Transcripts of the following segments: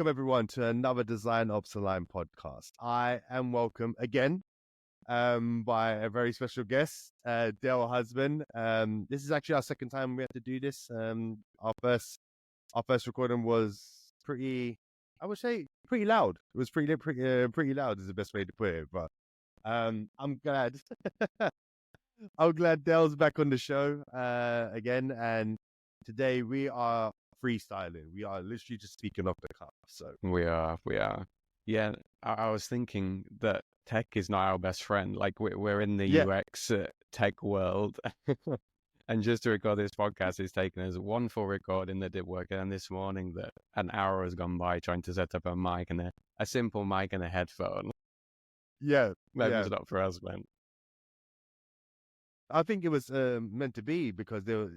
welcome everyone to another DesignOps Aligned podcast. I am welcome again by a very special guest, Dale Husband. This is actually our second time we had to do this. Our first recording was pretty, I would say, pretty loud. It was pretty loud is the best way to put it. But I'm glad, I'm glad Dale's back on the show again. And today we are freestyling. We are literally just speaking off the cuff. So we are. Yeah, I was thinking that tech is not our best friend. Like we're in the UX tech world. And just to record this podcast is taken as one full recording that did work. And this morning that an hour has gone by trying to set up a mic and a simple mic and a headphone. Maybe it's not for us, man. I think it was meant to be because there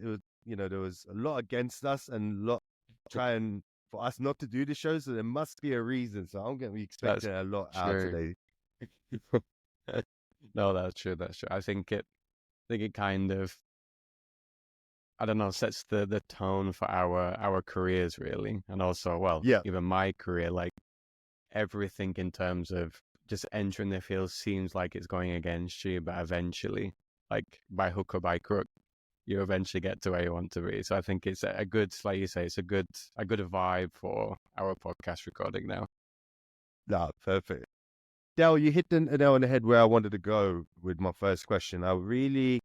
was a lot against us and a lot trying for us not to do the show. So there must be a reason. So I'm going to be expecting a lot out today. No, that's true. I think it kind of, I don't know, sets the tone for our careers really. And also, even my career, like everything in terms of just entering the field seems like it's going against you, but eventually, like by hook or by crook, you eventually get to where you want to be. So I think it's a good, like you say, it's a good vibe for our podcast recording now. No, perfect. Dale, you hit the nail on the head where I wanted to go with my first question. I really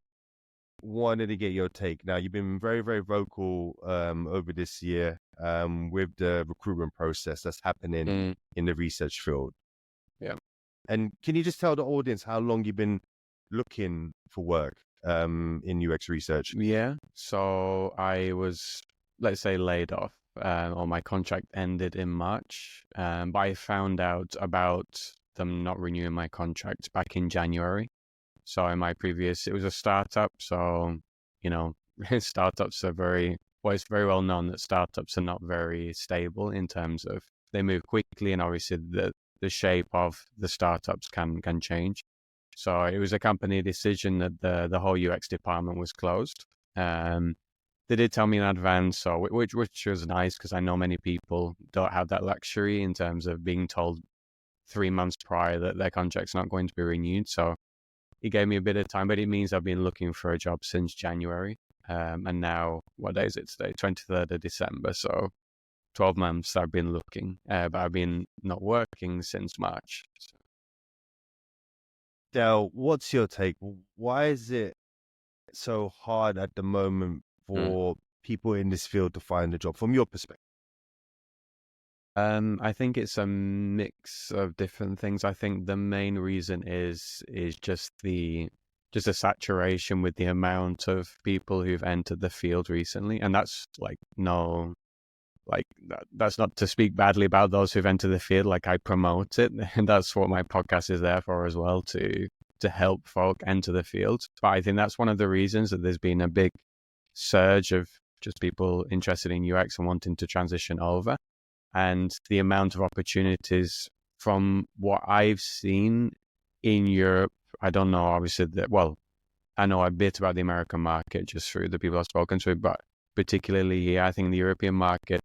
wanted to get your take. Now, you've been very, very vocal over this year with the recruitment process that's happening in the research field. Yeah. And can you just tell the audience how long you've been looking for work in UX research? Yeah. So I was, let's say, laid off, or my contract ended in March. But I found out about them not renewing my contract back in January. So in my previous, it was a startup. So, startups are it's very well known that startups are not very stable in terms of they move quickly, and obviously the shape of the startups can change. So it was a company decision that the whole UX department was closed. They did tell me in advance, so which was nice because I know many people don't have that luxury in terms of being told 3 months prior that their contract's not going to be renewed. So it gave me a bit of time, but it means I've been looking for a job since January. And now, what day is it today? 23rd of December. So 12 months I've been looking, but I've been not working since March. So. Dale, what's your take? Why is it so hard at the moment for people in this field to find a job from your perspective? I think it's a mix of different things. I think the main reason is just a saturation with the amount of people who've entered the field recently. And that's that's not to speak badly about those who've entered the field. Like I promote it, and that's what my podcast is there for as well, to help folk enter the field. But I think that's one of the reasons that there's been a big surge of just people interested in UX and wanting to transition over. And the amount of opportunities from what I've seen in Europe, I don't know, obviously, I know a bit about the American market just through the people I've spoken to, but particularly here, I think the European market,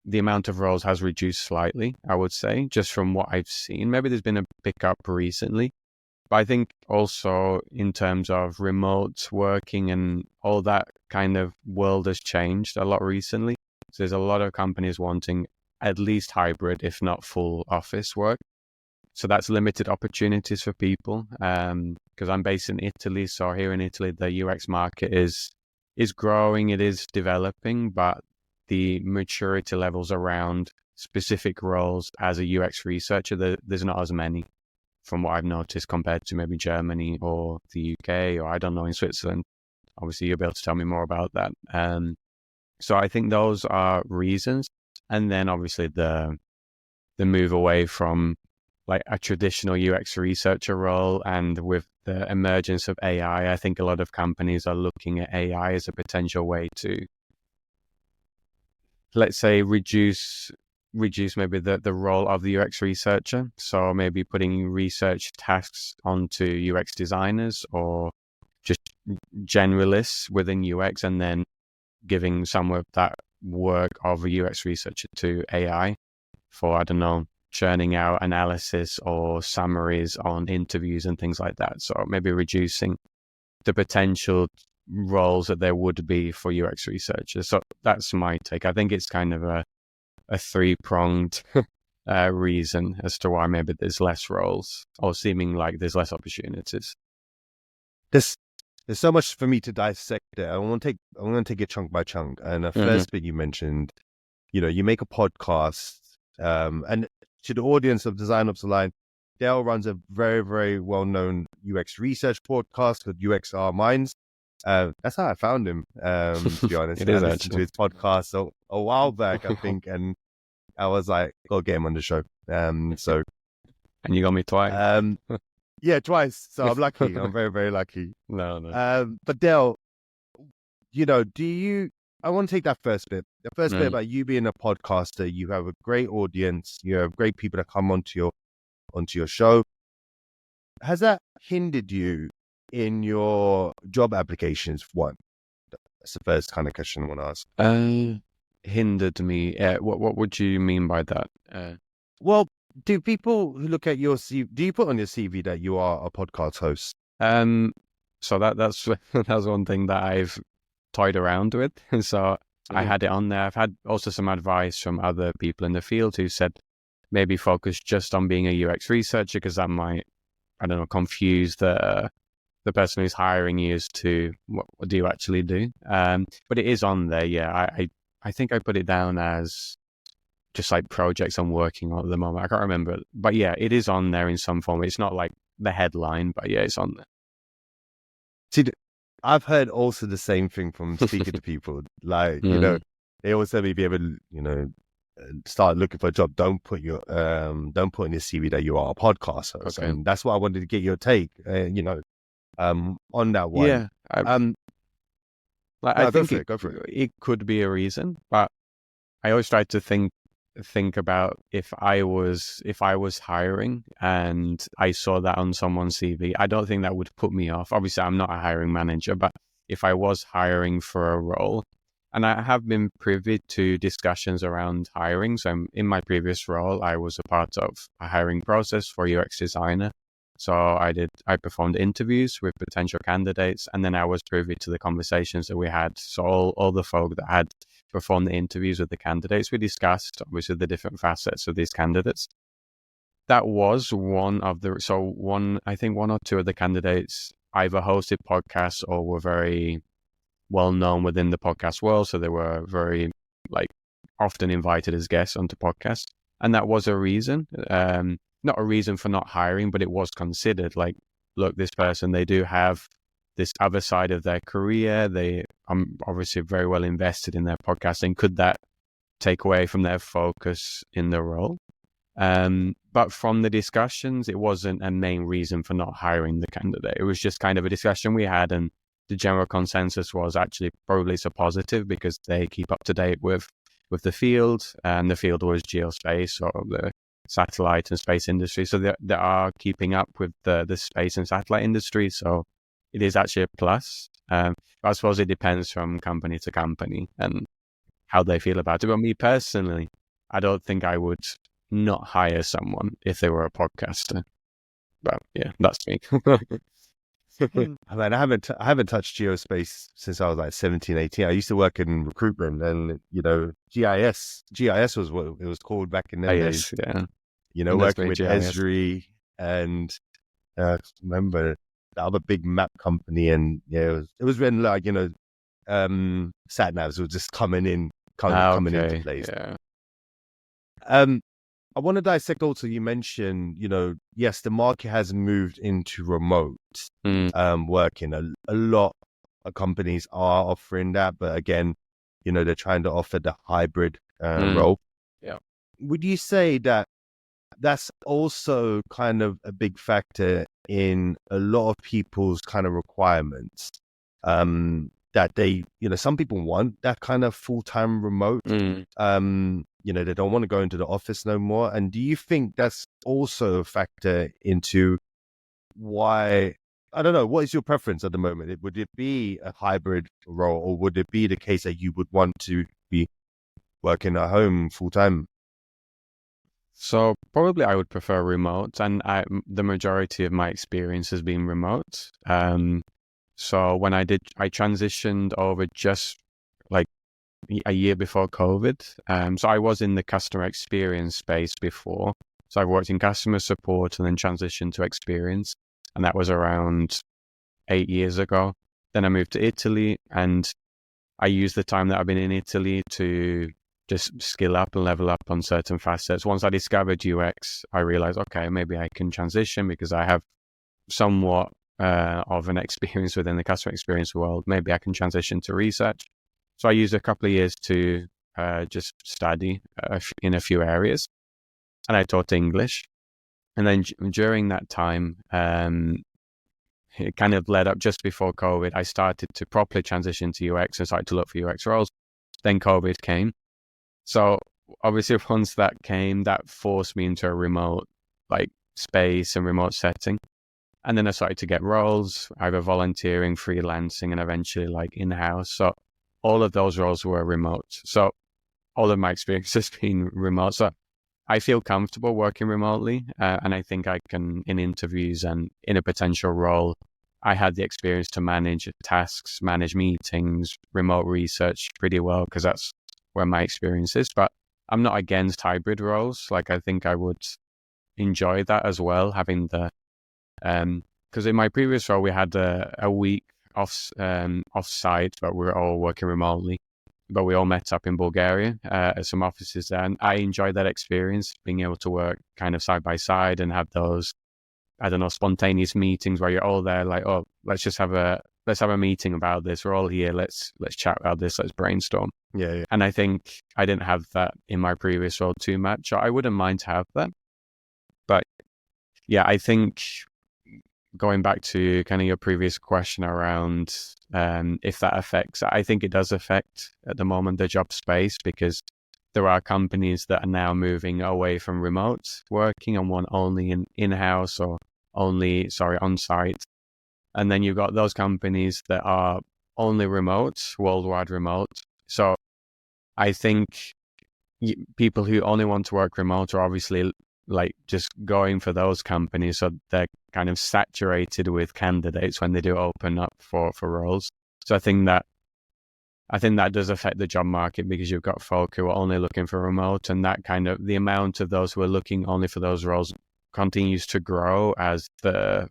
the amount of roles has reduced slightly, I would say, just from what I've seen. Maybe there's been a pickup recently, but I think also in terms of remote working and all that kind of world has changed a lot recently. So there's a lot of companies wanting at least hybrid, if not full office work. So that's limited opportunities for people. Because I'm based in Italy, so here in Italy, the UX market is growing, it is developing, but the maturity levels around specific roles as a UX researcher, there's not as many from what I've noticed compared to maybe Germany or the UK, or I don't know, in Switzerland. Obviously, you'll be able to tell me more about that. So I think those are reasons. And then obviously the move away from like a traditional UX researcher role, and with the emergence of AI, I think a lot of companies are looking at AI as a potential way to, let's say, reduce maybe the role of the UX researcher. So maybe putting research tasks onto UX designers or just generalists within UX, and then giving some of that work of a UX researcher to AI for, I don't know, churning out analysis or summaries on interviews and things like that. So maybe reducing the potential roles that there would be for UX researchers. So that's my take. I think it's kind of a three-pronged reason as to why maybe there's less roles or seeming like there's less opportunities. There's so much for me to dissect there. I want to take it chunk by chunk. And the first bit you mentioned, you make a podcast, and to the audience of DesignOps Aligned, Dale runs a very, very well-known UX research podcast called UXR Minds. That's how I found him, to be honest. It is I listened actually to his podcast a while back, I think, and I was like, go get him on the show. So, and you got me twice. Yeah, twice. So I'm lucky. I'm very, very lucky. No. But Dale, I want to take that first bit. The first bit about you being a podcaster. You have a great audience. You have great people that come onto your show. Has that hindered you in your job applications? One, that's the first kind of question I want to ask. Hindered me. What would you mean by that? Well, do people who look at your CV, do you put on your CV that you are a podcast host? So that's one thing that I've toyed around with. So I had it on there. I've had also some advice from other people in the field who said maybe focus just on being a UX researcher, because that might, I don't know, confuse the person who's hiring you as to what do you actually do. But it is on there. Yeah, I think I put it down as just like projects I'm working on at the moment. I can't remember, but yeah, it is on there in some form. It's not like the headline, but yeah, it's on there. See, I've heard also the same thing from speaking to people. Like, they always tell me, be able to, start looking for a job. Don't put in your CV that you are a podcast host. Okay. And that's what I wanted to get your take, on that one. Yeah. I think go for it. It could be a reason, but I always try to think about if I was hiring and I saw that on someone's CV, I don't think that would put me off. Obviously, I'm not a hiring manager, but if I was hiring for a role, and I have been privy to discussions around hiring. So in my previous role, I was a part of a hiring process for UX designer. So I performed interviews with potential candidates, and then I was privy to the conversations that we had. So all the folk that had performed the interviews with the candidates, we discussed obviously the different facets of these candidates. That was I think one or two of the candidates either hosted podcasts or were very well known within the podcast world. So they were very often invited as guests onto podcasts. And that was a reason. Not a reason for not hiring, but it was considered like, look, this person, they do have this other side of their career. They are obviously very well invested in their podcasting. Could that take away from their focus in the role? But from the discussions, it wasn't a main reason for not hiring the candidate. It was just kind of a discussion we had, and the general consensus was actually probably so positive because they keep up to date with the field, and the field was geospace or the satellite and space industry. So they are keeping up with the space and satellite industry. So it is actually a plus. But I suppose it depends from company to company and how they feel about it. But me personally, I don't think I would not hire someone if they were a podcaster. But yeah, that's me. I mean, I haven't touched geospace since I was like 17, 18. I used to work in recruitment, and GIS was what it was called back in the days. Yeah. Working with Esri and remember the other big map company, and it was when sat navs were just coming into place. Yeah. I want to dissect also, you mentioned, yes, the market has moved into remote working. A lot of companies are offering that, but again, they're trying to offer the hybrid role. Yeah. Would you say that that's also kind of a big factor in a lot of people's kind of requirements? That they, some people want that kind of full-time remote. They don't want to go into the office no more. And do you think that's also a factor into why, I don't know, what is your preference at the moment? Would it be a hybrid role, or would it be the case that you would want to be working at home full time? So probably I would prefer remote, and the majority of my experience has been remote. So when I transitioned over just like a year before COVID. So I was in the customer experience space before. So I worked in customer support and then transitioned to experience, and that was around 8 years ago. Then I moved to Italy, and I used the time that I've been in Italy to just skill up and level up on certain facets. Once I discovered UX, I realized, okay, maybe I can transition because I have somewhat of an experience within the customer experience world. Maybe I can transition to research. So I used a couple of years to just study in a few areas, and I taught English. And then during that time, it kind of led up just before COVID. I started to properly transition to UX and started to look for UX roles. Then COVID came. So obviously once that came, that forced me into a remote space and remote setting. And then I started to get roles, either volunteering, freelancing, and eventually in-house. So all of those roles were remote. So all of my experience has been remote. So I feel comfortable working remotely. And I think I can, in interviews and in a potential role, I had the experience to manage tasks, manage meetings, remote research pretty well, because that's where my experience is. But I'm not against hybrid roles. I think I would enjoy that as well, having the because in my previous role we had a week off site, but we were all working remotely. But we all met up in Bulgaria at some offices there, and I enjoyed that experience, being able to work kind of side by side and have those, I don't know, spontaneous meetings where you're all there, like, oh, let's have a meeting about this. We're all here. Let's chat about this. Let's brainstorm. Yeah. And I think I didn't have that in my previous role too much. I wouldn't mind to have that, but yeah, I think going back to kind of your previous question around if that affects, I think it does affect at the moment the job space, because there are companies that are now moving away from remote working and want only in-house or only, on-site. And then you've got those companies that are only remote, worldwide remote. So I think people who only want to work remote are obviously just going for those companies. So they're kind of saturated with candidates when they do open up for roles. So I think that does affect the job market, because you've got folk who are only looking for remote, and that kind of the amount of those who are looking only for those roles continues to grow as the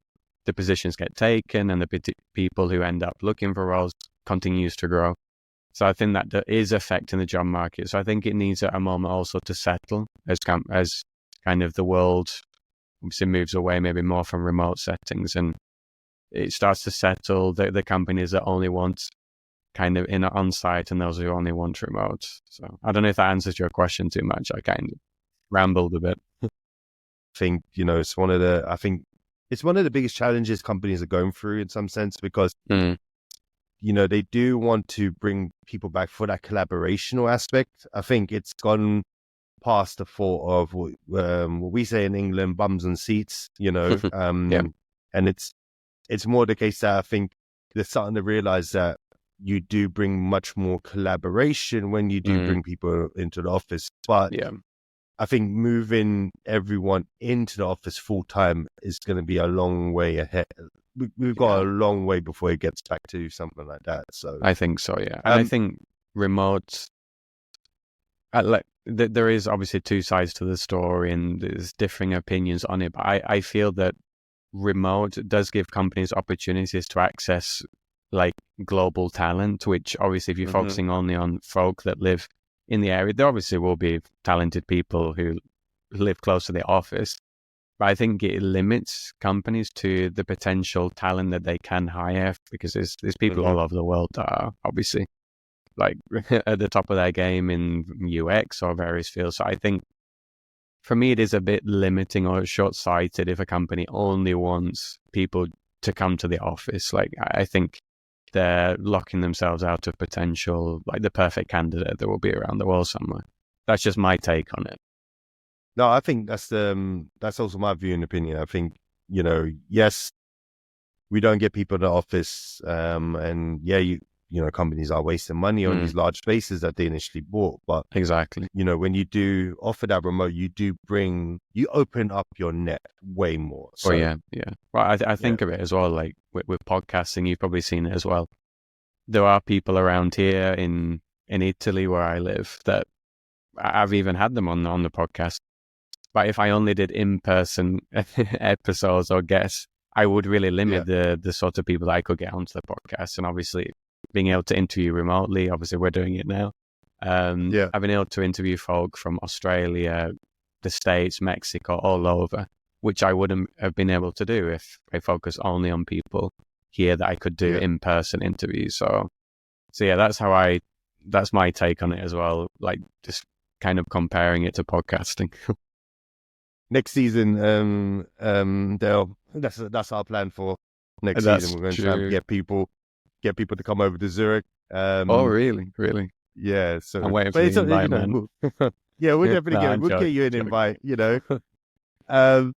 positions get taken, and the people who end up looking for roles continues to grow. So I think that is affecting the job market. So I think it needs at a moment also to settle as kind of the world obviously moves away maybe more from remote settings, and it starts to settle the companies that only want kind of in on-site and those who only want remote. So I don't know if that answers your question too much. I kind of rambled a bit. I think, it's one of the biggest challenges companies are going through in some sense, because, they do want to bring people back for that collaborational aspect. I think it's gone past the thought of what we say in England, bums and seats, Yeah. And it's more the case that I think they're starting to realize that you do bring much more collaboration when you do bring people into the office. But Yeah. I think moving everyone into the office full time is going to be a long way ahead. We've got a long way before it gets back to something like that. So I think so, yeah. And I think remote, there is obviously two sides to the story, and there's differing opinions on it. But I feel that remote does give companies opportunities to access global talent, which obviously if you're focusing only on folk that live in the area, there obviously will be talented people who live close to the office. But I think it limits companies to the potential talent that they can hire, because there's people all over the world that are obviously at the top of their game in UX or various fields. So I think for me, it is a bit limiting or short-sighted if a company only wants people to come to the office. I think they're locking themselves out of potential, the perfect candidate that will be around the world somewhere. That's just my take on it. No, I think that's also my view and opinion. I think, yes, we don't get people in the office, and yeah, companies are wasting money on these large spaces that they initially bought. But exactly, when you do offer that remote, you open up your net way more. So yeah. Well, I think of it as well, like with podcasting, you've probably seen it as well. There are people around here in Italy where I live that I've even had them on the podcast. But if I only did in-person episodes or guests, I would really limit the sort of people that I could get onto the podcast. And obviously being able to interview remotely, obviously we're doing it now. I've been able to interview folk from Australia, the States, Mexico, all over, which I wouldn't have been able to do if I focused only on people here that I could do in-person interviews. So yeah, that's my take on it as well. Like just kind of comparing it to podcasting. Next season, Dale, that's our plan for next season. We're going to try and get people to come over to Zurich. Oh, really? Yeah. So I'm waiting for the invite, man. We'll definitely we'll get you an invite. Dale,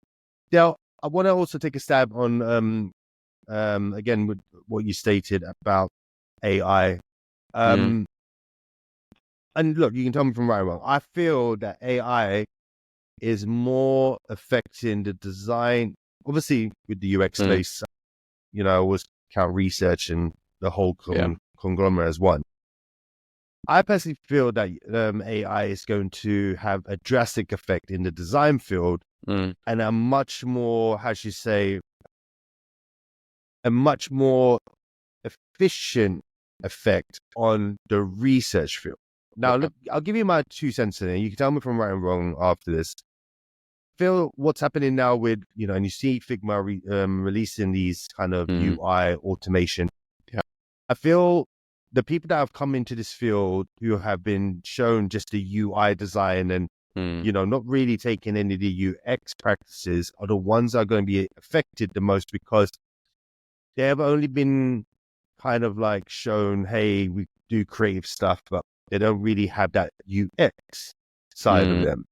I want to also take a stab on again with what you stated about AI. And look, you can tell me from right or wrong. I feel that AI is more affecting the design. Obviously, with the UX space, I always count research and the whole conglomerate as one. I personally feel that AI is going to have a drastic effect in the design field and a much more, a much more efficient effect on the research field. Now, look, I'll give you my 2 cents in it. You can tell me if I'm right and wrong after this. Feel what's happening now with, and you see Figma releasing these kind of UI automation. Yeah. I feel the people that have come into this field who have been shown just the UI design and, not really taking any of the UX practices are the ones that are going to be affected the most because they have only been kind of like shown, hey, we do creative stuff, but they don't really have that UX side of them.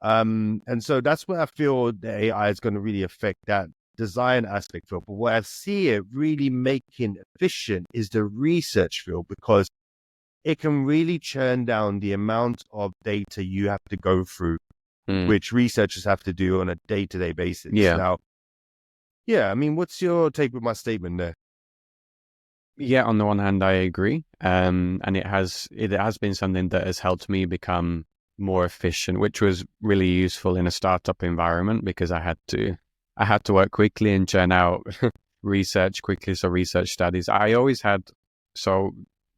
And so that's where I feel the AI is going to really affect that design aspect field. But what I see it really making efficient is the research field because it can really churn down the amount of data you have to go through, which researchers have to do on a day-to-day basis. Yeah. Now, I mean, what's your take with my statement there? Yeah, on the one hand, I agree. And it has been something that has helped me become more efficient, which was really useful in a startup environment because I had to work quickly and churn out research quickly. So research studies, I always had, so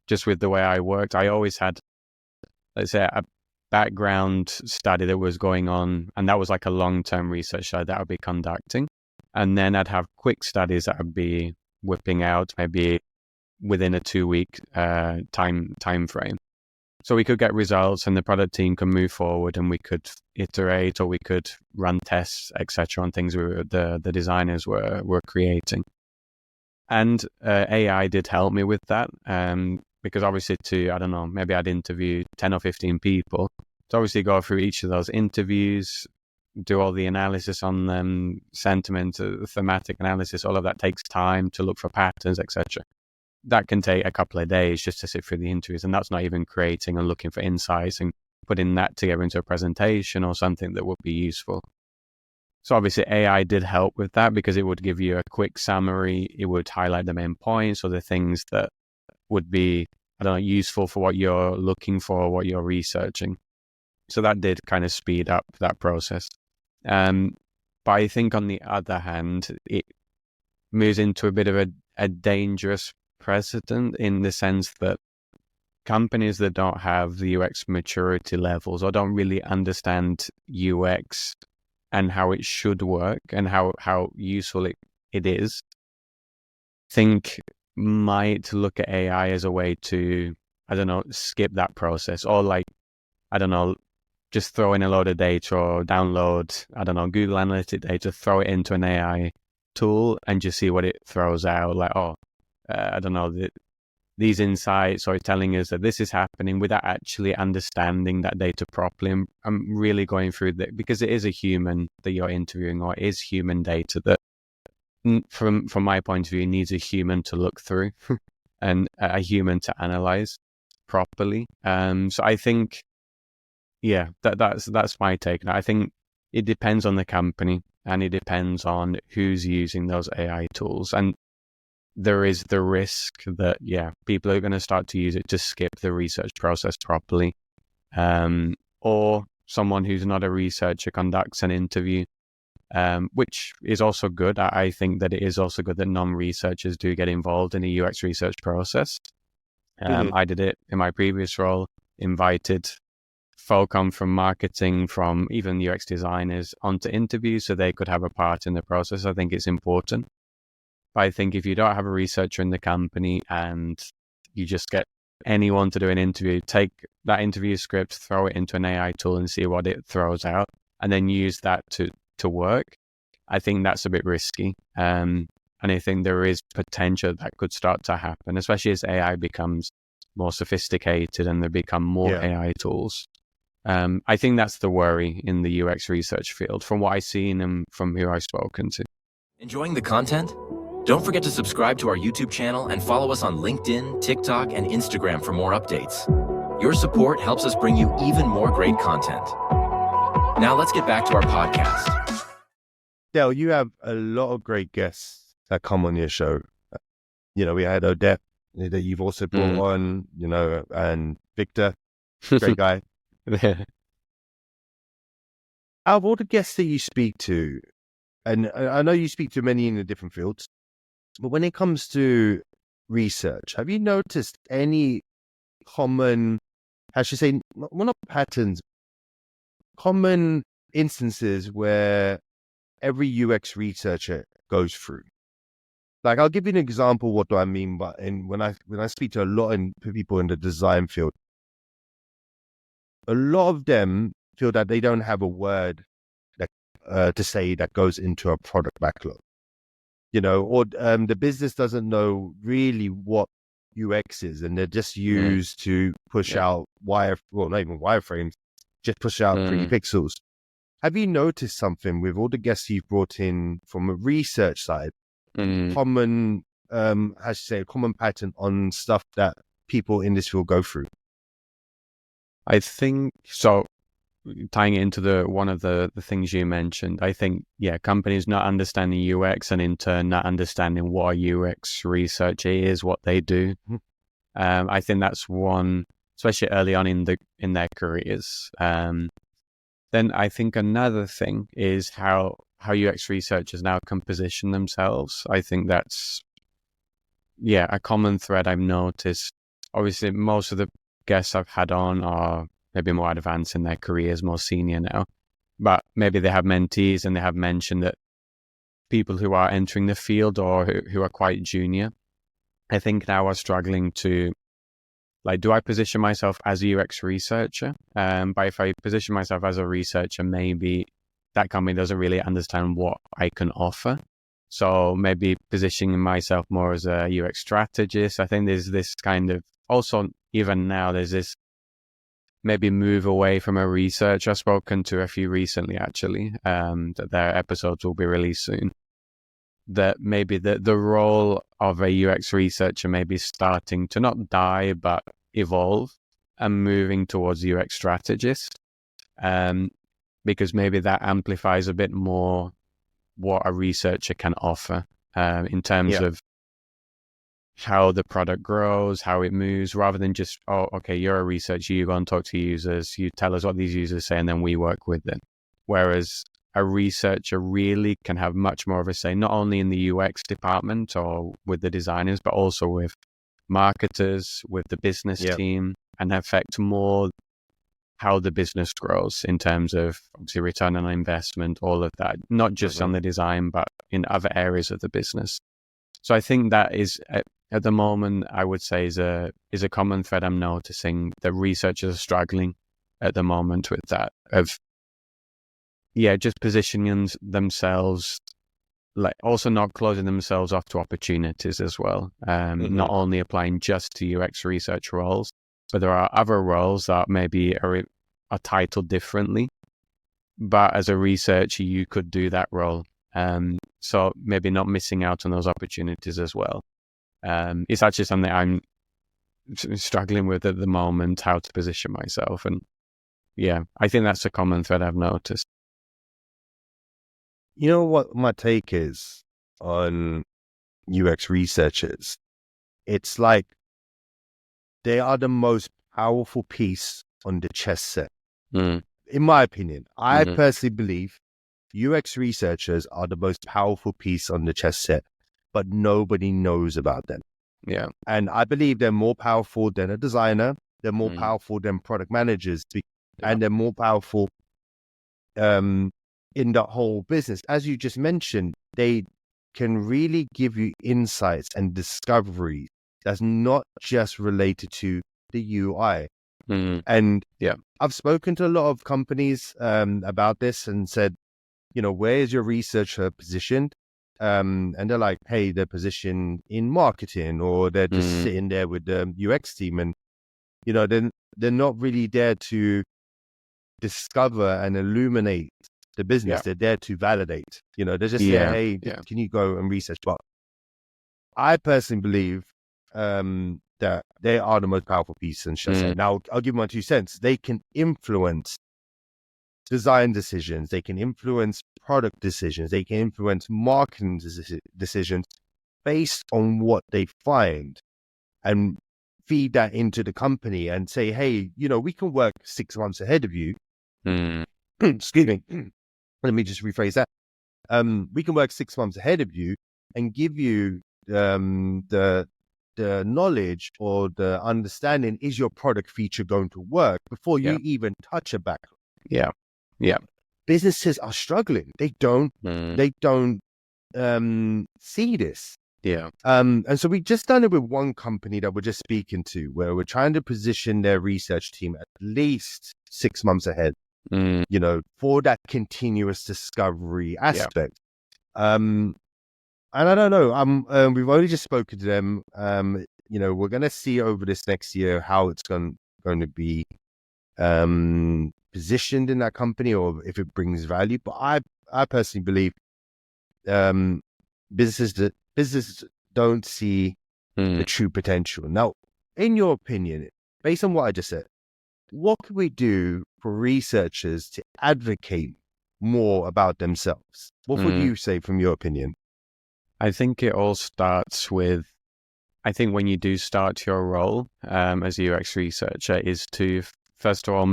just with the way I worked, I always had, let's say, a background study that was going on. And that was like a long-term research study that I would be conducting. And then I'd have quick studies that I'd be whipping out maybe within a 2-week time frame. So we could get results and the product team can move forward and we could iterate or we could run tests, etc. on things the designers were creating. And AI did help me with that because obviously maybe I'd interview 10 or 15 people. So obviously go through each of those interviews, do all the analysis on them, sentiment, thematic analysis, all of that takes time to look for patterns, etc. That can take a couple of days just to sit through the interviews, and that's not even creating and looking for insights and putting that together into a presentation or something that would be useful. So obviously AI did help with that because it would give you a quick summary. It would highlight the main points or the things that would be, useful for what you're looking for, what you're researching. So that did kind of speed up that process. But I think on the other hand, it moves into a bit of a dangerous precedent in the sense that companies that don't have the UX maturity levels or don't really understand UX and how it should work and how useful it is, think might look at AI as a way to, skip that process or just throw in a load of data or download, Google Analytics data, throw it into an AI tool and just see what it throws out. These insights are telling us that this is happening without actually understanding that data properly. I'm really going through that because it is a human that you're interviewing or it is human data that from my point of view needs a human to look through. and a human to analyze properly. So I think, that's my take. I think it depends on the company and it depends on who's using those AI tools. And there is the risk that, people are going to start to use it to skip the research process properly. Or someone who's not a researcher conducts an interview, which is also good. I think that it is also good that non-researchers do get involved in the UX research process. I did it in my previous role, invited folk on from marketing, from even UX designers onto interviews so they could have a part in the process. I think it's important. But I think if you don't have a researcher in the company and you just get anyone to do an interview, take that interview script, throw it into an AI tool and see what it throws out, and then use that to work, I think that's a bit risky. And I think there is potential that could start to happen, especially as AI becomes more sophisticated and there become more AI tools. I think that's the worry in the UX research field from what I've seen and from who I've spoken to. Enjoying the content? Don't forget to subscribe to our YouTube channel and follow us on LinkedIn, TikTok, and Instagram for more updates. Your support helps us bring you even more great content. Now let's get back to our podcast. Dale, you have a lot of great guests that come on your show. We had Odette that you've also brought on, and Victor, great guy. Out of all the guests that you speak to, and I know you speak to many in the different fields, but when it comes to research, have you noticed any common, I should say, not patterns, common instances where every UX researcher goes through? Like, I'll give you an example. What do I mean? But when I speak to a lot of people in the design field, a lot of them feel that they don't have a word that to say that goes into a product backlog, or the business doesn't know really what UX is, and they're just used to push out not even wireframes, just push out pretty pixels. Have you noticed something with all the guests you've brought in from a research side, common, a common pattern on stuff that people in this field go through? I think so. Tying it into one of the things you mentioned, I think, companies not understanding UX and in turn not understanding what a UX researcher is, what they do. I think that's one, especially early on in their careers. Then I think another thing is how UX researchers now can position themselves. I think that's, a common thread I've noticed. Obviously, most of the guests I've had on are maybe more advanced in their careers, more senior now, but maybe they have mentees and they have mentioned that people who are entering the field or who are quite junior, I think now are struggling to, do I position myself as a UX researcher? But if I position myself as a researcher, maybe that company doesn't really understand what I can offer. So maybe positioning myself more as a UX strategist. I think there's this kind of, also even now, there's this maybe move away from a researcher. I've spoken to a few recently, actually, that their episodes will be released soon. That maybe the role of a UX researcher may be starting to not die, but evolve and moving towards UX strategist. Because maybe that amplifies a bit more what a researcher can offer in terms of how the product grows, how it moves, rather than just, you're a researcher, you go and talk to users, you tell us what these users say, and then we work with them. Whereas a researcher really can have much more of a say, not only in the UX department or with the designers, but also with marketers, with the business team, and affect more how the business grows in terms of obviously return on investment, all of that, not just on the design, but in other areas of the business. So I think that is, at the moment, I would say is a common thread I'm noticing that researchers are struggling at the moment with that of, just positioning themselves, also not closing themselves off to opportunities as well. Not only applying just to UX research roles, but there are other roles that maybe are titled differently. But as a researcher, you could do that role. So maybe not missing out on those opportunities as well. It's actually something I'm struggling with at the moment, how to position myself. And yeah, I think that's a common thread I've noticed. You know what my take is on UX researchers? It's like they are the most powerful piece on the chess set. In my opinion, I personally believe UX researchers are the most powerful piece on the chess set, but nobody knows about them. Yeah. And I believe they're more powerful than a designer. They're more powerful than product managers, and they're more powerful in the whole business. As you just mentioned, they can really give you insights and discoveries that's not just related to the UI. And I've spoken to a lot of companies about this and said, where is your researcher positioned? And they're like, hey, they're positioned in marketing, or they're just sitting there with the UX team. And, they're not really there to discover and illuminate the business. They're there to validate. They're just saying, hey, can you go and research? But I personally believe that they are the most powerful piece in Shazam. Now, I'll give my 2 cents. They can influence design decisions. They can influence product decisions. They can influence marketing decisions based on what they find, and feed that into the company and say, hey, we can work 6 months ahead of you. Excuse me. Let me just rephrase that. We can work 6 months ahead of you and give you the knowledge or the understanding, is your product feature going to work before you even touch a backlog. Businesses are struggling. They don't see this. And so we just done it with one company that we're just speaking to, where we're trying to position their research team at least 6 months ahead, for that continuous discovery aspect. And I don't know, we've only just spoken to them. We're going to see over this next year how it's going to be positioned in that company, or if it brings value. But I personally believe businesses don't see the true potential. Now, in your opinion, based on what I just said, what can we do for researchers to advocate more about themselves? What would you say from your opinion? I think it all starts with, I think when you do start your role as a UX researcher, is to, first of all,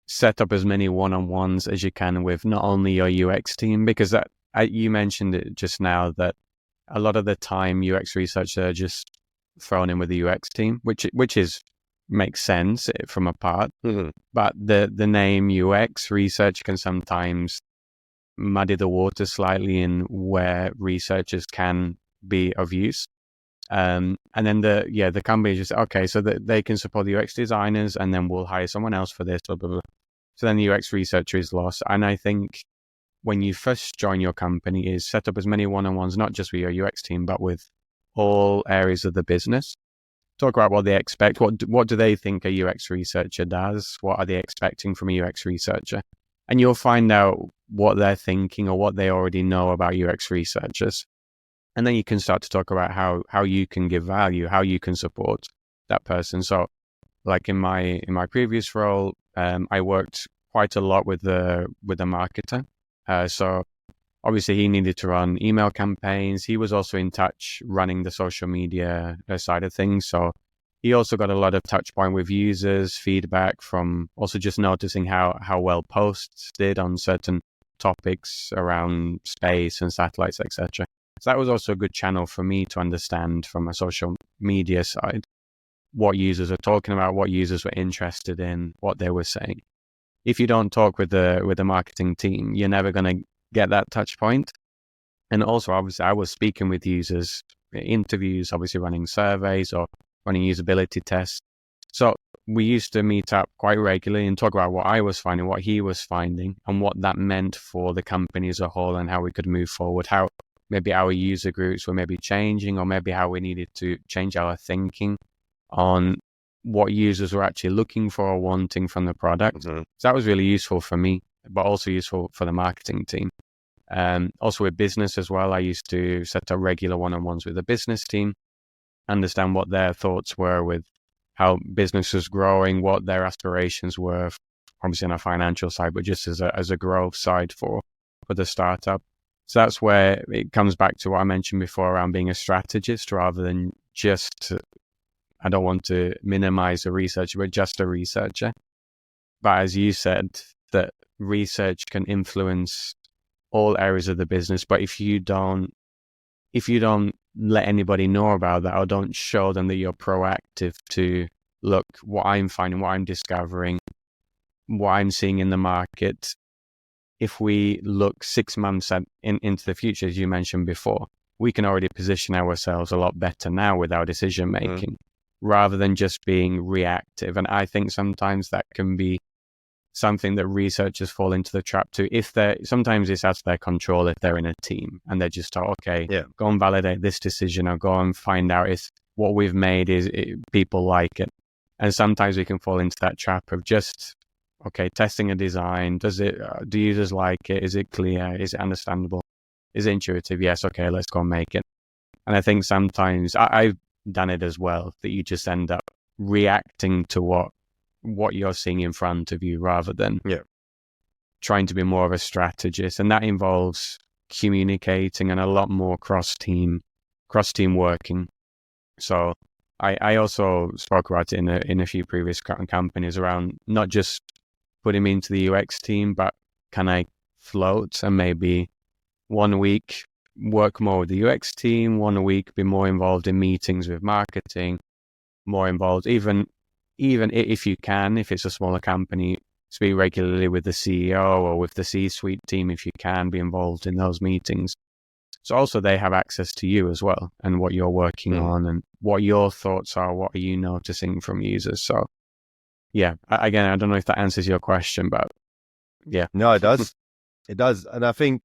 set up as many one-on-ones as you can with not only your UX team, because that you mentioned it just now, that a lot of the time UX researchers are just thrown in with the UX team, which makes sense from a part. But the name UX research can sometimes muddy the water slightly in where researchers can be of use. And then the company just, okay, so that they can support the UX designers, and then we'll hire someone else for this, blah, blah, blah. So then the UX researcher is lost. And I think when you first join your company, is set up as many one-on-ones, not just with your UX team, but with all areas of the business. Talk about what they expect. What do they think a UX researcher does? What are they expecting from a UX researcher? And you'll find out what they're thinking or what they already know about UX researchers. And then you can start to talk about how you can give value, how you can support that person. So like in my previous role, I worked quite a lot with the marketer. So obviously he needed to run email campaigns. He was also in touch running the social media side of things. So he also got a lot of touch point with users, feedback from also just noticing how well posts did on certain topics around space and satellites, etc. So that was also a good channel for me to understand from a social media side what users are talking about, what users were interested in, what they were saying. If you don't talk with the marketing team, you're never going to get that touch point. And also, obviously, I was speaking with users, interviews, obviously running surveys or running usability tests. So we used to meet up quite regularly and talk about what I was finding, what he was finding, and what that meant for the company as a whole and how we could move forward, how maybe our user groups were maybe changing, or maybe how we needed to change our thinking on what users were actually looking for or wanting from the product. So that was really useful for me, but also useful for the marketing team. Also with business as well, I used to set up regular one-on-ones with the business team understand what their thoughts were with how business was growing, what their aspirations were, obviously on a financial side, but just as a growth side for the startup. So that's where it comes back to what I mentioned before around being a strategist rather than just, I don't want to minimize a researcher, but just a researcher. But as you said, that research can influence all areas of the business. But if you don't let anybody know about that, or don't show them that you're proactive to look what I'm finding, what I'm discovering, what I'm seeing in the market. If we look 6 months into the future, as you mentioned before, we can already position ourselves a lot better now with our decision making, rather than just being reactive. And I think sometimes that can be something that researchers fall into the trap to. Sometimes it's out of their control if they're in a team and they're just go and validate this decision, or go and find out if what we've made people like it. And sometimes we can fall into that trap of just testing a design. Do users like it? Is it clear? Is it understandable? Is it intuitive? Yes. Okay, let's go and make it. And I think sometimes I've done it as well, that you just end up reacting to what you're seeing in front of you rather than trying to be more of a strategist. And that involves communicating and a lot more cross-team working. So I also spoke about it in a few previous companies around not just putting me into the UX team, but can I float and maybe 1 week work more with the UX team, 1 week be more involved in meetings with marketing, more involved, even if you can, if it's a smaller company, speak regularly with the CEO or with the C-suite team, if you can be involved in those meetings. So also they have access to you as well, and what you're working on and what your thoughts are, what are you noticing from users. So yeah, again, I don't know if that answers your question, but yeah. No, it does. It does. And I think,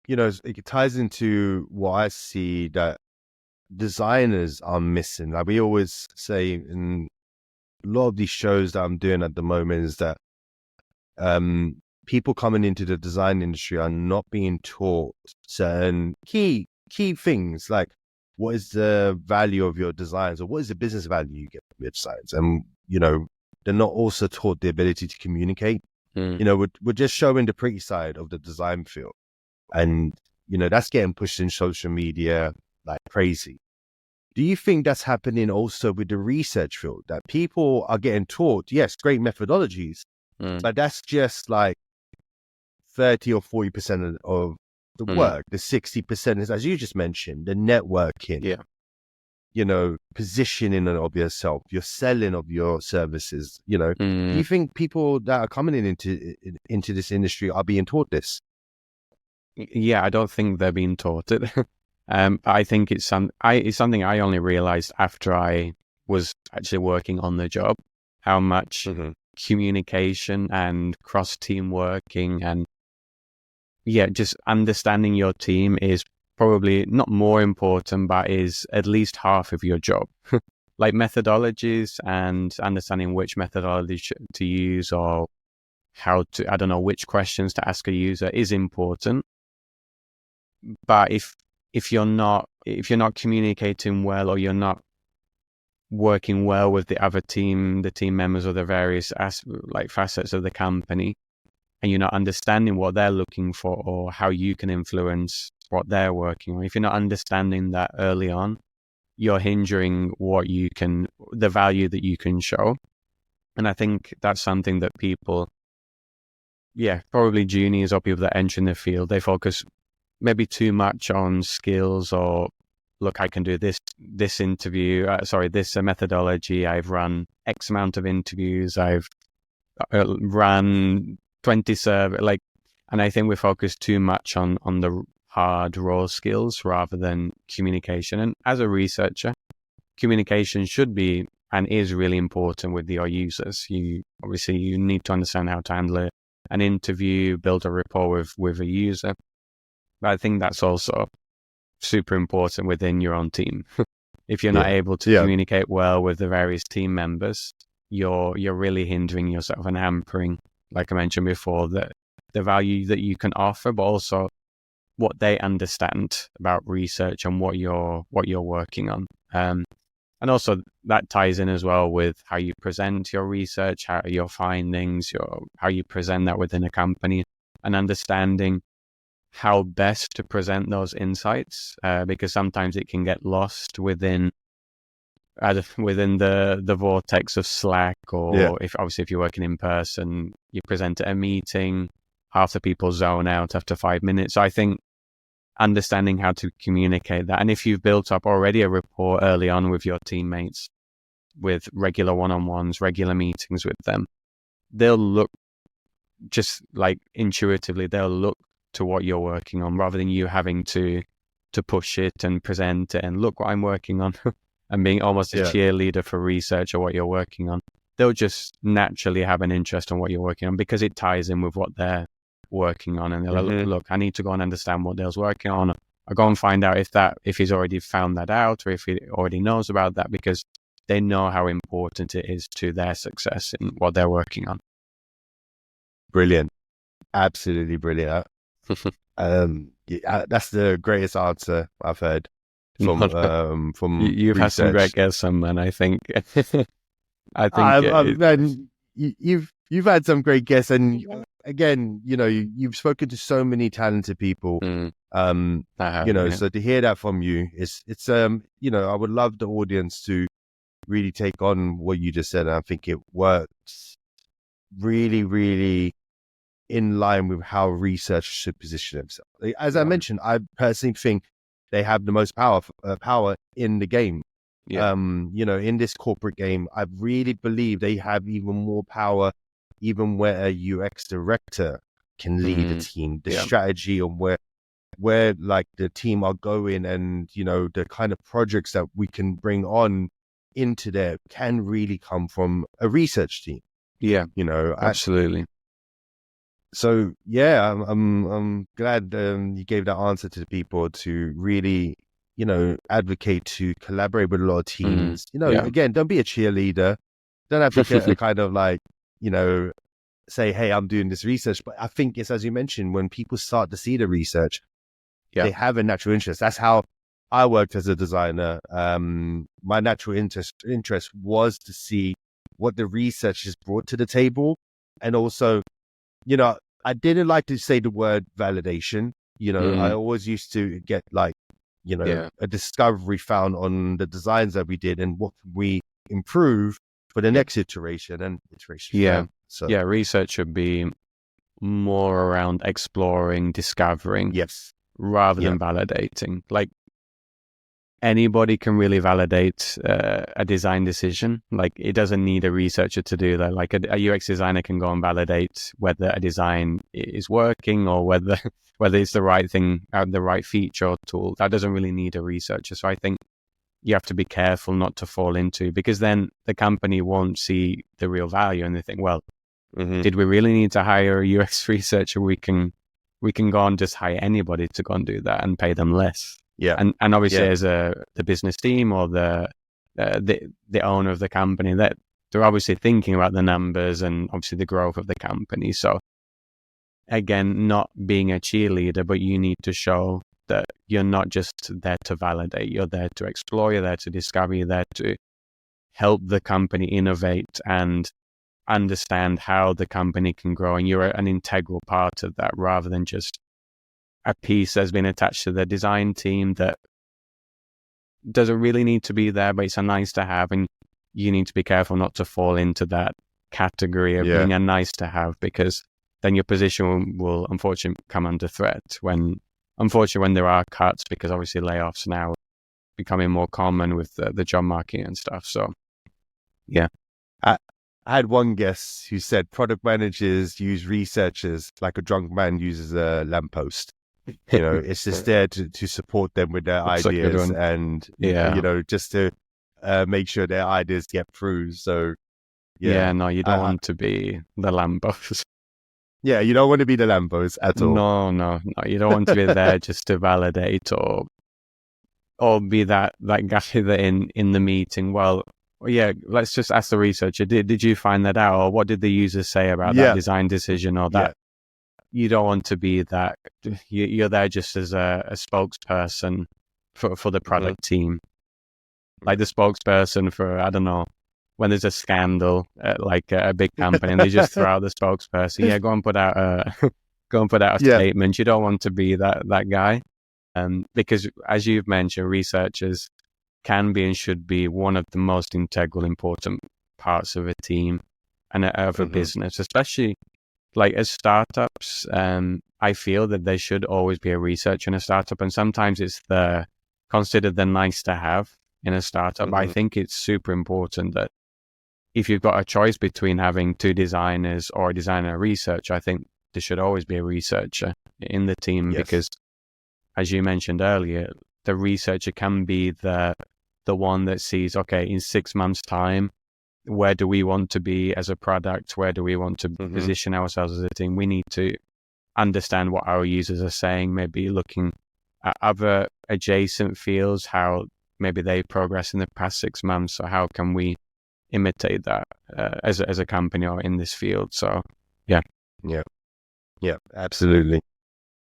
it ties into what I see that designers are missing. Like we always say in a lot of these shows that I'm doing at the moment is that people coming into the design industry are not being taught certain key things, like what is the value of your designs, or what is the business value you get from your designs. And, they're not also taught the ability to communicate. We're just showing the pretty side of the design field. And, that's getting pushed in social media like crazy. Do you think that's happening also with the research field, that people are getting taught, yes, great methodologies, but that's just like 30 or 40% of the work. The 60% is, as you just mentioned, the networking, positioning of yourself, your selling of your services. Do you think people that are coming into this industry are being taught this? Yeah, I don't think they're being taught it. I think it's something I only realized after I was actually working on the job, how much communication and cross-team working and just understanding your team is probably not more important, but is at least half of your job. Like methodologies and understanding which methodology to use, or which questions to ask a user is important. But if you're not communicating well, or you're not working well with the team members or the various facets of the company, and you're not understanding what they're looking for or how you can influence what they're working on, if you're not understanding that early on, you're hindering the value that you can show. And I think that's something that people, probably juniors or people that enter in the field, they focus maybe too much on skills, or look, I can do this methodology. I've run X amount of interviews. I've run 20 surveys. And I think we focus too much on the hard, raw skills rather than communication. And as a researcher, communication should be and is really important with your users. You need to understand how to handle an interview, build a rapport with a user. But I think that's also super important within your own team. If you're not able to communicate well with the various team members, you're really hindering yourself and hampering, like I mentioned before, the value that you can offer, but also what they understand about research and what you're working on. And also that ties in as well with how you present your research, how your findings, how you present that within a company, and understanding how best to present those insights, because sometimes it can get lost within the vortex of Slack, or if you're working in person, you present at a meeting, half the people zone out after 5 minutes. So I think understanding how to communicate that, and if you've built up already a rapport early on with your teammates, with regular one-on-ones, regular meetings with them, they'll look, just like intuitively, they'll look to what you're working on, rather than you having to push it and present it and look what I'm working on and being almost a cheerleader for research or what you're working on. They'll just naturally have an interest in what you're working on because it ties in with what they're working on, and they're like, look, I need to go and understand what Dale's working on. I'll go and find out if he's already found that out, or if he already knows about that, because they know how important it is to their success in what they're working on. Brilliant. Absolutely brilliant. That's the greatest answer I've heard from you've research. had some great guests, man. I think man, you've had some great guests, and again, you've spoken to so many talented people. So to hear that from you, it's I would love the audience to really take on what you just said, and I think it works really, really in line with how research should position themselves. As I mentioned, I personally think they have the most power in the game. In this corporate game, I really believe they have even more power, even where a UX director can lead a team, the strategy on where like the team are going, and the kind of projects that we can bring on into there can really come from a research team. Absolutely. So I'm glad you gave that answer to the people to really, advocate to collaborate with a lot of teams. Again, don't be a cheerleader. Don't have to get a kind of like, say, hey, I'm doing this research. But I think it's, as you mentioned, when people start to see the research, they have a natural interest. That's how I worked as a designer. My natural interest was to see what the research has brought to the table, and also, I didn't like to say the word validation. I always used to get like, a discovery found on the designs that we did, and what can we improve for the next iteration and iteration. Research should be more around exploring, discovering, rather than validating. Like, anybody can really validate a design decision. Like, it doesn't need a researcher to do that. Like a UX designer can go and validate whether a design is working, or whether it's the right thing, the right feature or tool. That doesn't really need a researcher. So I think you have to be careful not to fall into, because then the company won't see the real value, and they think, well, did we really need to hire a UX researcher? We can go and just hire anybody to go and do that and pay them less. And obviously, as the business team or the owner of the company, that they're obviously thinking about the numbers and obviously the growth of the company. So again, not being a cheerleader, but you need to show that you're not just there to validate. You're there to explore. You're there to discover. You're there to help the company innovate and understand how the company can grow. And you're an integral part of that, rather than just a piece that's been attached to the design team that doesn't really need to be there, but it's a nice to have. And you need to be careful not to fall into that category of being a nice to have, because then your position will unfortunately come under threat when there are cuts, because obviously layoffs now becoming more common with the job market and stuff. So I had one guest who said product managers use researchers like a drunk man uses a lamppost. It's just there to support them with their ideas, and just to make sure their ideas get through. So you don't want to be the Lambos. You don't want to be the Lambos at all. No, you don't want to be there just to validate or be that guy that in the meeting. Well, let's just ask the researcher, did you find that out, or what did the users say about that design decision, or that? You don't want to be that. You're there just as a spokesperson for the product team. like the spokesperson for, I don't know, when there's a scandal at like a big company and they just throw out the spokesperson. Yeah, go and put out a statement. You don't want to be that guy. Because as you've mentioned, researchers can be and should be one of the most integral, important parts of a team and of a business, especially like as startups. I feel that there should always be a researcher in a startup, and sometimes it's considered the nice to have in a startup. But I think it's super important that if you've got a choice between having two designers or a designer and a researcher, I think there should always be a researcher in the team because, as you mentioned earlier, the researcher can be the one that sees, okay, in 6 months' time, where do we want to be as a product? Where do we want to position ourselves as a team? We need to understand what our users are saying, maybe looking at other adjacent fields, how maybe they progress in the past 6 months, or how can we imitate that as a company or in this field. So, yeah, absolutely.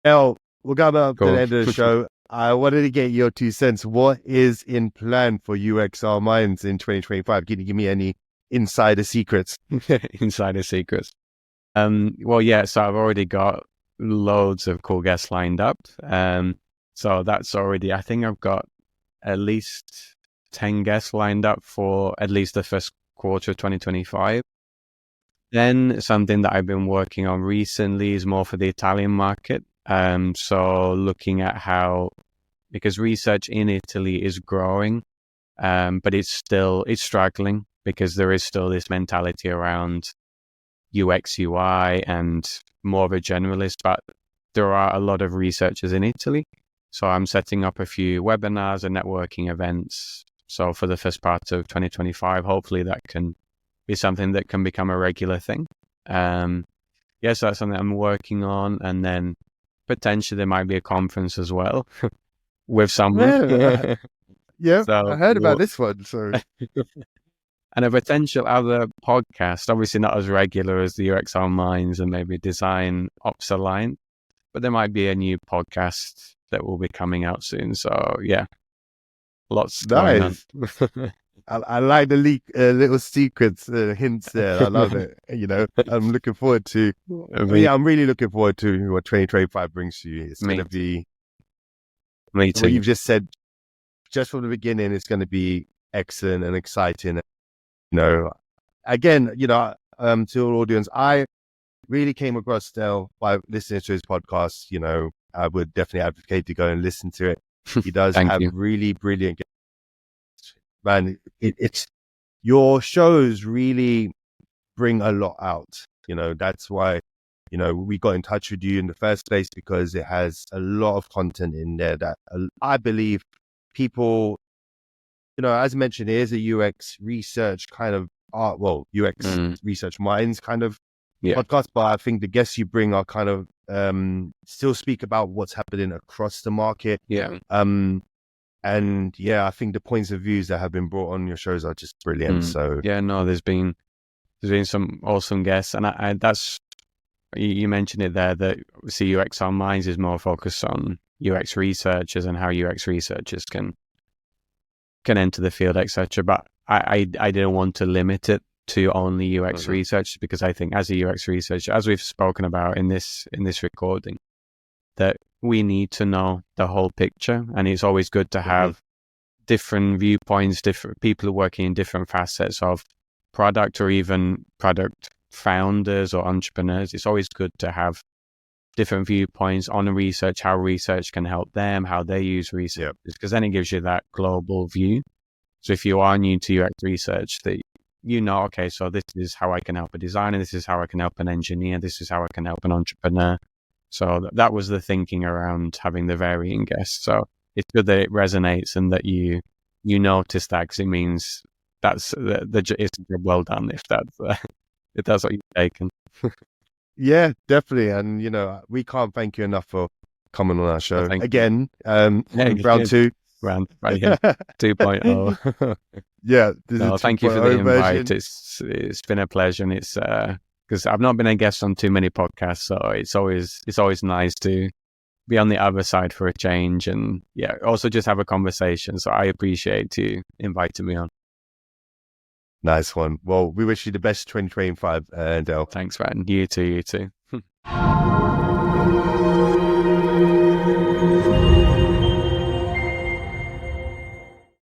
Now, we'll go about the end of the show. I wanted to get your 2 cents. What is in plan for UXR Minds in 2025? Can you give me any insider secrets? Insider secrets. Well, yeah, so I've already got loads of cool guests lined up. So that's already, I think I've got at least 10 guests lined up for at least the first quarter of 2025. Then something that I've been working on recently is more for the Italian market. So looking at how, because research in Italy is growing, but it's struggling because there is still this mentality around UX, UI, and more of a generalist, but there are a lot of researchers in Italy. So I'm setting up a few webinars and networking events. So for the first part of 2025, hopefully that can be something that can become a regular thing. So that's something I'm working on. And then potentially there might be a conference as well with someone. Yeah, so, I heard about this one. So, and a potential other podcast, obviously not as regular as the UXR Minds and maybe DesignOps Aligned, but there might be a new podcast that will be coming out soon. So yeah, lots going on. I like the little secrets, hints there. I love it. I'm looking forward to. I'm really looking forward to what 2025 brings to you. It's going to be. Me too. What you've just said, just from the beginning, it's going to be excellent and exciting. Again, to our audience, I really came across Del by listening to his podcast. I would definitely advocate to go and listen to it. He does have really brilliant. Man, it's your shows really bring a lot out. That's why, we got in touch with you in the first place, because it has a lot of content in there that I believe people, as mentioned, it is a UX research kind of UX Research Minds kind of podcast, but I think the guests you bring are kind of still speak about what's happening across the market. And I think the points of views that have been brought on your shows are just brilliant. So there's been some awesome guests, and I that's you mentioned it there that UXR Minds is more focused on UX researchers and how UX researchers can enter the field, etc. But I didn't want to limit it to only UX research, because I think as a UX researcher, as we've spoken about in this recording, that we need to know the whole picture, and it's always good to have different viewpoints, different people working in different facets of product, or even product founders or entrepreneurs. It's always good to have different viewpoints on research, how research can help them, how they use research, because then it gives you that global view. So if you are new to UX research, that okay, so this is how I can help a designer, this is how I can help an engineer, this is how I can help an entrepreneur. So that was the thinking around having the varying guests. So it's good that it resonates and that you notice that, because it means that's it's well done if that's what you've taken. Yeah, definitely. And we can't thank you enough for coming on our show again. Round 2. Round 2.0. Thank you for the invite. It's been a pleasure, and it's because I've not been a guest on too many podcasts, so it's always nice to be on the other side for a change, and yeah, also just have a conversation. So I appreciate you inviting me on. Nice one. Well, we wish you the best 2025, Dale. Thanks, man. You too.